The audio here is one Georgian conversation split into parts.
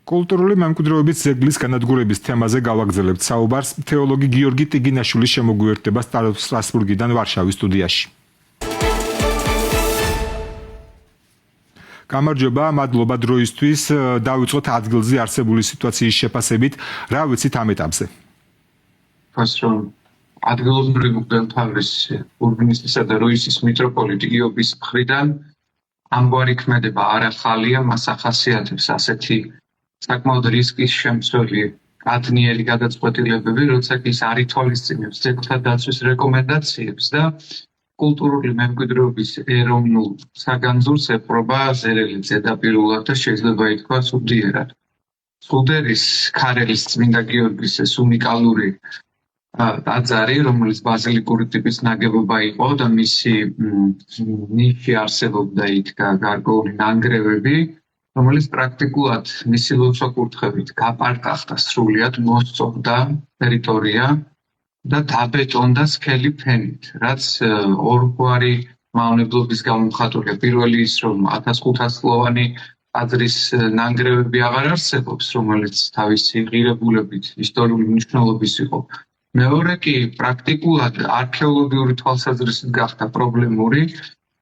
კულტურული მემკვიდრეობის ძეგლის განადგურების თემაზე გავაგრძელებთ საუბარს თეოლოგი გიორგი ტიგინაშვილის შემოგვიერთდება სტრასბურგიდან ვარშავის სტუდიაში. გამარჯობა, მადლობა დროისთვის. დავიწყოთ ადგილზე არსებული სიტუაციის შეფასებით. რა ვიცით ამ ეტაპზე? ადგილობრივი მღვდელმთავრის ბურგმისტრისა და როისის მიტროპოლიტ იობის მხრიდან ამგვარი ქმედება არ ახალია, მას ახასიათებს ასეთი საკმაოდ რისკის შემცველი კადნიერი გადაწყვეტილებები, როცა ის არ ითვალისწინებს ძეგლთა დაცვის რეკომენდაციებს და კულტურული მემკვიდრეობის ეროვნულ საგანძურს ეპყრობა ზერელი ზედაპირულად და შეიძლება ითქვას უდიერად. სუდერის ქარელის წმინდა გიორგის ეს უნიკალური ტაძარი, რომელიც ბაზილიკური ტიპის ნაგებობა იყო და მისი ნიში არსებობდა იქ გარკვეული ნანგრევები, რომელიც პრაქტიკულად მისი ლოცვა-კურთხევით გაპარტახდა სრულიად, მოსწონდა ტერიტორია და დაბეტონდა სქელი ფენით, რაც ორგვარი მავნებლობის გამომხატულია. პირველი ის, რომ 1500 წლოვანი ტაძრის ნანგრევები აღარ არსებობს, რომელიც თავისი ღირებულებით ისტორიული მნიშვნელობის იყო. მეორე კი პრაქტიკულად არქეოლოგიური თვალსაზრისით გახდა პრობლემური,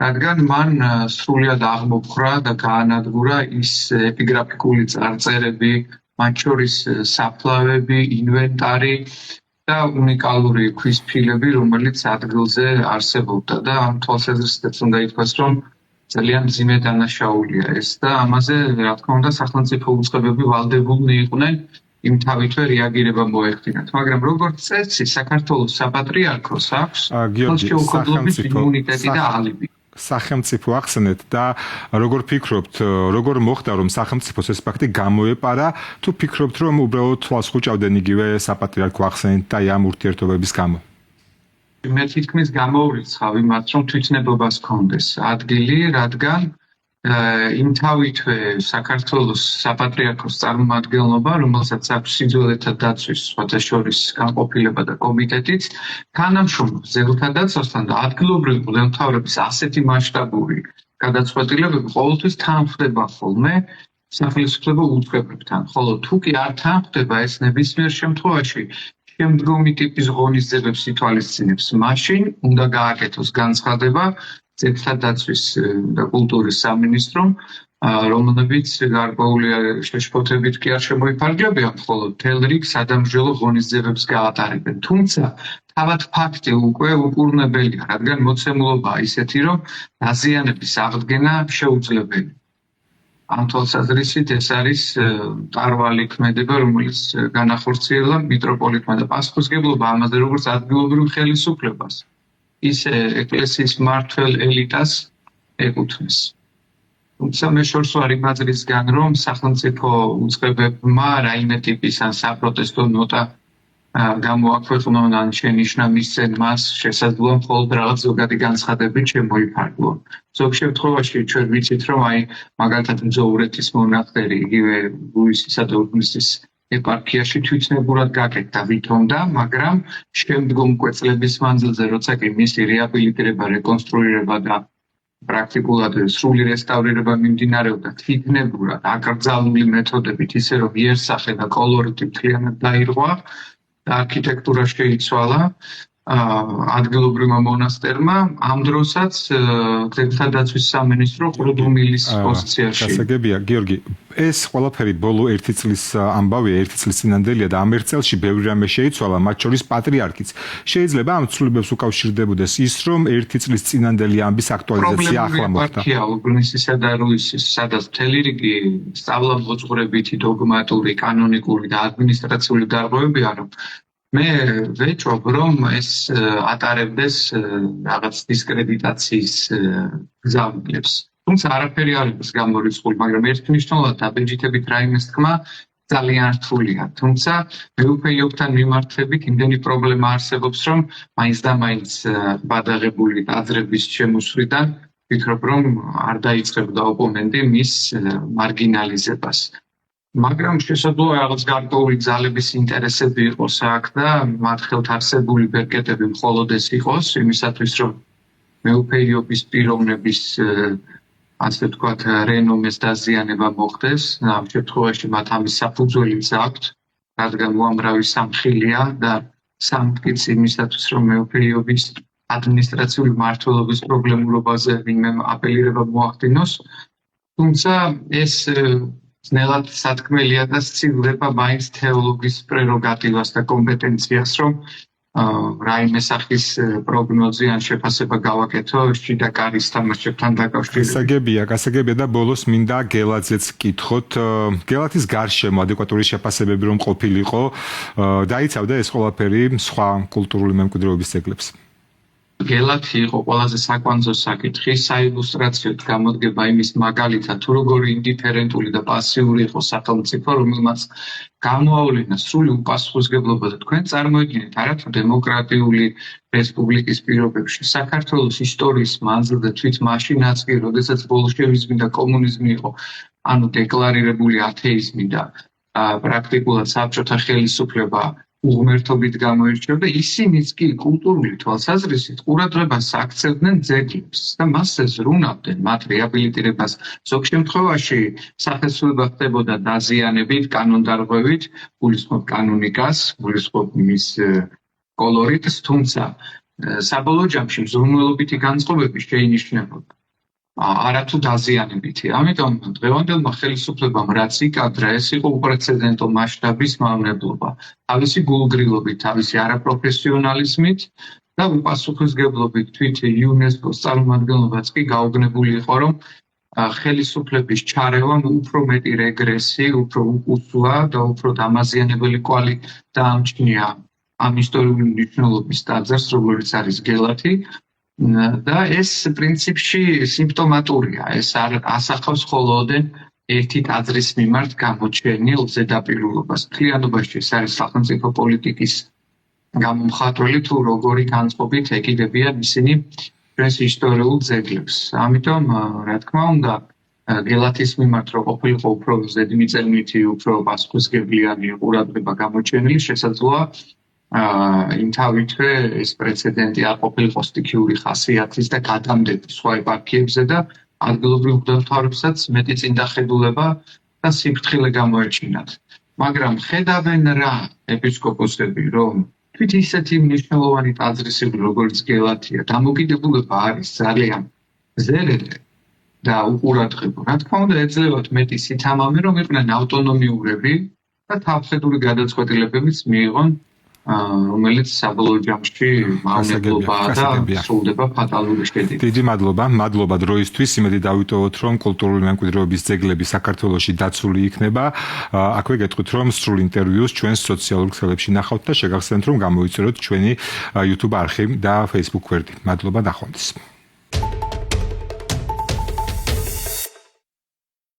რადგან მან სრულიად აღმოფხრა და გაანადგურა ის ეპიგრაფიკული წარწერები, მათ შორის საფლავები, ინვენტარი და უნიკალური ქვის ფილები, რომელიც ადგილზე არსებობდა და ამ თვალსაზრისით უნდა ითქვას, რომ ძალიან მძიმე დანაშაულია ეს და ამაზე, რა თქმა უნდა, სახელმწიფო უწყებები ვალდებულნი იყვნენ იმ თავითვე რეაგირება მოეხდინათ, მაგრამ როგორც წესი, საქართველოს საპატრიარქოს აქვს ხელშეუხებლობის იმუნიტეტი და ალიბი. სახელმწიფო ახსენეთ და როგორ ფიქრობთ, როგორ მოხდა, რომ სახელმწიფოს ეს ფაქტი გამოეპარა, თუ ფიქრობთ, რომ უბრალოდ თვალს ხუჭავდნენ იგივე საპატრიარქო ახსენით და ამ ურთიერთობების გამო? მე თითქმის გამოვრიცხავ იმას, რომ თვითნებობას ჰქონდეს ადგილი, რადგან იმ თავითვე საქართველოს საპატრიარქოს წარმომადგენლობა, რომელსაც აქვს სიძველეთა დაცვის სხვათა შორის განყოფილება და კომიტეტიც, თანამშრომლობს ძეგლთა დაცვასთან და ადგილობრივი მღვდელმთავრების ასეთი მასშტაბური გადაწყვეტილებები ყოველთვის თანხდება ხოლმე სახელმწიფო უწყებებთან, ხოლო თუ კი არ თანხდება, ეს ნებისმიერ შემთხვევაში შემდგომი ტიპის ღონისძიებებს ითვალისწინებს, მაშინ უნდა გააკეთოს განცხადება ძეგლთა დაცვის და კულტურის სამინისტრომ, რომელებიც გარკვეული შეშფოთებით კი არ შემოიფარგლებიან, ხოლო მთელ რიგ სადამსჯელო ღონისძიებებს გაატარებენ. თუმცა თავად ფაქტი უკვე უკურნებელია, რადგან მოცემულობაა ისეთი, რომ დაზიანების აღდგენა შეუძლებელი. ამ თვალსაზრისით ეს არის მწვავალი ქმედება, რომელიც განახორციელა მიტროპოლიტმა და პასუხისმგებლობა ამაზე როგორც ადგილობრივ ხელისუფლებას, ისე ეკლესიის მმართველ ელიტას ეკუთვნის. თუმცა მე შორს ვარ იმ აზრისგან, რომ სახელმწიფო უწყებებმა რაიმე ტიპის ან საპროტესტო ნოტა გამოაქვეყნონ ან შენიშნა მისცენ მას, შესაძლოა მხოლოდ რაღაც ზოგადი განცხადებით შემოიფარგლონ. ზოგ შემთხვევაში ჩვენ ვიცით, რომ მაგალითად მძოვრეთის მონასტერი იგივე ლუისისა და ურბნისის ეპარქიაში თვითნებურად გაკეთდა ვითომდა, მაგრამ შემდგომ კვეწლების მანძილზე, როცა კი მისი რეაბილიტირება, რეკონსტრუირება და პრაქტიკულად სრული რესტავრირება მიმდინარეობდა თვითნებურად, აკრძალული მეთოდებით, ისე რომ იერსახე და კოლორიტი მთლიანად დაირღვა და არქიტექტურა შეიცვალა ადგილობრივმა მონასტერმა, ამ დროსაც ძეგლთა დაცვის სამინისტრო ყრუდუმილის პოზიციაში. გასაგებია, გიორგი, ეს ყველაფერი ბოლო 1 წლის ამბავია, 1 წლის წინანდელია და ამ 1 წელში ბევრი რამე შეიცვალა, მათ შორის პატრიარქიც. შეიძლება ამ ცვლილებებს უკავშირდებოდეს ის, რომ 1 წლის წინანდელი ამბის აქტუალიზაცია ახლა მოხდა. პრობლემებია ურბნისისა და რუისის, სადაც მთელი რიგი სწავლამოწყვრებითი, დოგმატური, კანონიკური და ადმინისტრაციული დარღვევებია, რომ მე ვეჭვობ, რომ ეს ატარებდეს რაღაც დისკრედიტაციის გზავნილებს. თუმცა არაფერი არ არის გამორიცხული, მაგრამ ერთმნიშვნელოვნად დაბეჭდებით რაიმეს თქმა ძალიან რთულია. თუმცა მეუფეიობთან მიმართებით იმდენი პრობლემა არსებობს, რომ მაინც და მაინც ბადაღებული ტაძრების შემოსვლიდან ვფიქრობ, რომ არ დაიწყებდა ოპონენტი მის მარგინალიზებას. მაგრამ შესაძლოა რაღაც გარკვეული ძალების ინტერესები იყოს აქ და მათ ხელთ არსებული ბერკეტები მხოლოდ ეს იყოს, იმისათვის, რომ მეუფეიობის პიროვნების ასე ვთქვათ, რენომეს დაზიანება მოხდეს. ამ შემთხვევაში მათ ამის საფუძველიც აქვთ, რადგან უამრავი სამხილია და სამტკიც იმისათვის, რომ მეუფეობის ადმინისტრაციული მმართველობის პრობლემურობაზე ვინმე აპელირება მოახდინოს. თუმცა ეს ძნელად სათქმელია და სცილდება მაინც თეოლოგის პრეროგატივას და კომპეტენციას, რომ რაიმე სახის პროგნოზი ან შეფასება გავაკეთო შიდა კარის თამაშებთან დაკავშირებით. გასაგებია და ბოლოს მინდა გელაძეც კითხოთ. გელათის გარშემო ადეკვატური შეფასებები რომ ყოფილიყო, დაიცავდა ეს ყველაფერი სხვა კულტურული მემკვიდრეობის ძეგლებს. გელათი იყო ყველაზე საკვანძო საკითხი, საილუსტრაციოდ გამოდგება იმის მაგალითად, თუ როგორი ინდიფერენტული და პასიური იყო სახელმწიფო, რომელმაც გამოავლინა სრული უპასუხისმგებლობა და თქვენ წარმოიდგინეთ, არათუ დემოკრატიული რესპუბლიკის პირობებში, საქართველოს ისტორიის მანძილზე თვით მაშინაც კი, როდესაც ბოლშევიზმი და კომუნიზმი იყო, ანუ დეკლარირებული ათეიზმი და პრაქტიკულად საბჭოთა ხელისუფლება უღმერთობით გამოირჩეოდა, ისინიც კი კულტურული თვალსაზრისით ყურადღებას აქცევდნენ ძეგლებს და მასზე ზრუნავდნენ მათ რეაბილიტირებას. ზოგ შემთხვევაში სახესუება ხდებოდა დაზიანებით, კანონდარღვევით, გულისხმობ კანონიკას, გულისხმობ მის კოლორიტს, თუმცა საბოლოო ჯამში მზრუნველობითი განწყობები შეინიშნებოდა. არათუ დაზიანებითი. ამიტომ დღევანდელმა ხელისუფლებამ რაც იკადრა, ეს იყო უპრეცედენტო მასშტაბის მავნებლობა. თავისი გულგრილობით, თავისი არაპროფესიონალიზმით და უპასუხისმგებლობით თვით იუნესკოს წარმომადგენლობაც კი გაუგნებული იყო, რომ ხელისუფლების ჩარევამ უფრო მეტი რეგრესი, უფრო უკუსვა და უფრო დამაზიანებელი კვალი დაამჩნია ამ ისტორიული მნიშვნელობის ტაძარს, როგორც არის გელათი. და ეს პრინციპში სიმპტომატურია. ეს არ ასახავს მხოლოდ ერთი ტაძრის მიმართ გამოჩენილ ზედაპირულობას. მთლიანობაში ეს არის სახელმწიფო პოლიტიკის გამომხატველი, თუ როგორი განწყობით ეკიდებიან ისინი ჩვენს ისტორიულ ძეგლებს. ამიტომ, რა თქმა უნდა, გელათის მიმართ რო ყოფილიყო უფრო ზედმიწევნითი, უფრო პასუხისმგებლიანი ყურადღება გამოჩენილი, შესაძლოა იმთავითვე ეს პრეცედენტი არ ყოფილიყო სტიქიური ხასიათის და გადამდები სხვა ეპარქიებზე და ადგილობრივ მღვდელმთავრებსაც მეტი წინდახედულება და სიფრთხილე გამოერჩინათ. მაგრამ ხედავენ რა ეპისკოპოსები, რომ თვით ისეთი მნიშვნელოვანი ტაძრისები, როგორც გელათია, დამოკიდებულება არის ძალიან მზერელი და უყურადღებო. რა თქმა უნდა, ეძლევათ მეტი სითამამე, რომ იყვნენ ავტონომიურები და თავხედული გადაწყვეტილებებიც მიიღონ, რომელიც საბოლოო ჯამში მავნებლობაა და სრულდება ფატალური შედეგით. დიდი მადლობა დროისთვის. იმედი დავიტოვოთ, რომ კულტურული მემკვიდრეობის ძეგლები საქართველოში დაცული იქნება. აქვე გეტყვით, რომ სრულ ინტერვიუს ჩვენს სოციალურ ქსელებში ნახავთ და შეგახსენებთ, რომ გამოიწეროთ ჩვენი YouTube არხი და Facebook გვერდი. მადლობა, ნახვამდის.